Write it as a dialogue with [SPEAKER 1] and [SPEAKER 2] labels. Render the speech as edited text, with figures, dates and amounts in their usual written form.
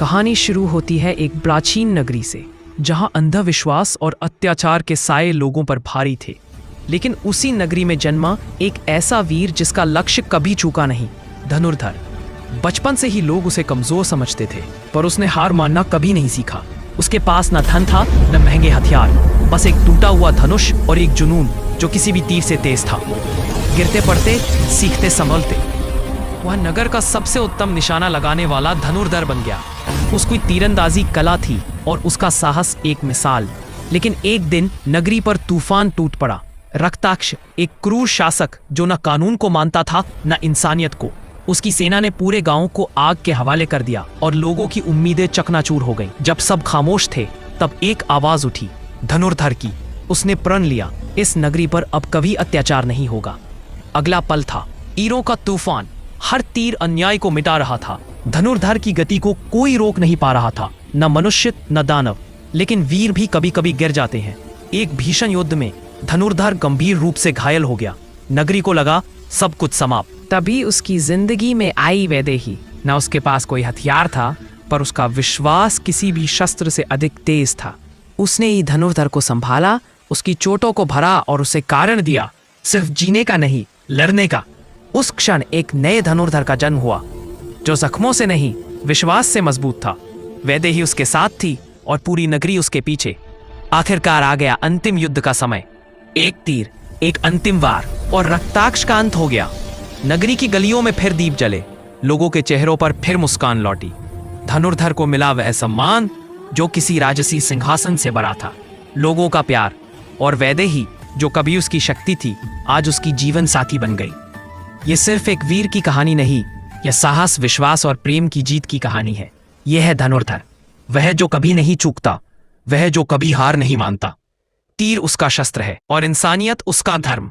[SPEAKER 1] कहानी शुरू होती है एक प्राचीन नगरी से, जहां अंधविश्वास और अत्याचार के साए लोगों पर भारी थे। लेकिन उसी नगरी में जन्मा एक ऐसा वीर जिसका लक्ष्य कभी चूका नहीं, धनुर्धर। बचपन से ही लोग उसे कमजोर समझते थे, पर उसने हार मानना कभी नहीं सीखा। उसके पास न धन था न महंगे हथियार, बस एक टूटा हुआ धनुष और एक जुनून जो किसी भी तीर से तेज था। गिरते पड़ते, सीखते संभलते, वह नगर का सबसे उत्तम निशाना लगाने वाला धनुर्धर बन गया। उसकी तीरंदाजी कला थी और उसका साहस एक मिसाल। लेकिन एक दिन नगरी पर तूफान टूट पड़ा। रक्ताक्ष, एक क्रूर शासक जो न कानून को मानता था न इंसानियत को, उसकी सेना ने पूरे गांव को आग के हवाले कर दिया और लोगों की उम्मीदें चकनाचूर हो गईं। जब सब खामोश थे, तब एक आवाज उठी, धनुर्धर की। उसने प्रण लिया, इस नगरी पर अब कभी अत्याचार नहीं होगा। अगला पल था तीरों का तूफान। हर तीर अन्याय को मिटा रहा था। धनुर्धर की गति को कोई रोक नहीं पा रहा था, न मनुष्य न दानव। लेकिन वीर भी कभी कभी गिर जाते हैं। एक भीषण युद्ध में धनुर्धर गंभीर रूप से घायल हो गया। नगरी को लगा सब कुछ समाप्त। तभी उसकी जिंदगी में आई वैदेही। न उसके पास कोई हथियार था, पर उसका विश्वास किसी भी शस्त्र से अधिक तेज था। उसने ही धनुर्धर को संभाला, उसकी चोटों को भरा और उसे कारण दिया, सिर्फ जीने का नहीं, लड़ने का। उस क्षण एक नए धनुर्धर का जन्म हुआ, जो जख्मों से नहीं, विश्वास से मजबूत था। वैदेही उसके साथ थी और पूरी नगरी उसके पीछे। आखिरकार आ गया अंतिम युद्ध का समय। एक तीर, एक अंतिम वार, और रक्ताक्ष का अंत हो गया। नगरी की गलियों में फिर दीप जले, लोगों के चेहरों पर फिर मुस्कान लौटी। धनुर्धर को मिला वह सम्मान जो किसी राजसी सिंहासन से बड़ा था, लोगों का प्यार। और वैदेही, जो कभी उसकी शक्ति थी, आज उसकी जीवन साथी बन गई। यह सिर्फ एक वीर की कहानी नहीं, यह साहस, विश्वास और प्रेम की जीत की कहानी है। यह है धनुर्धर, वह जो कभी नहीं चूकता, वह जो कभी हार नहीं मानता। तीर उसका शस्त्र है और इंसानियत उसका धर्म।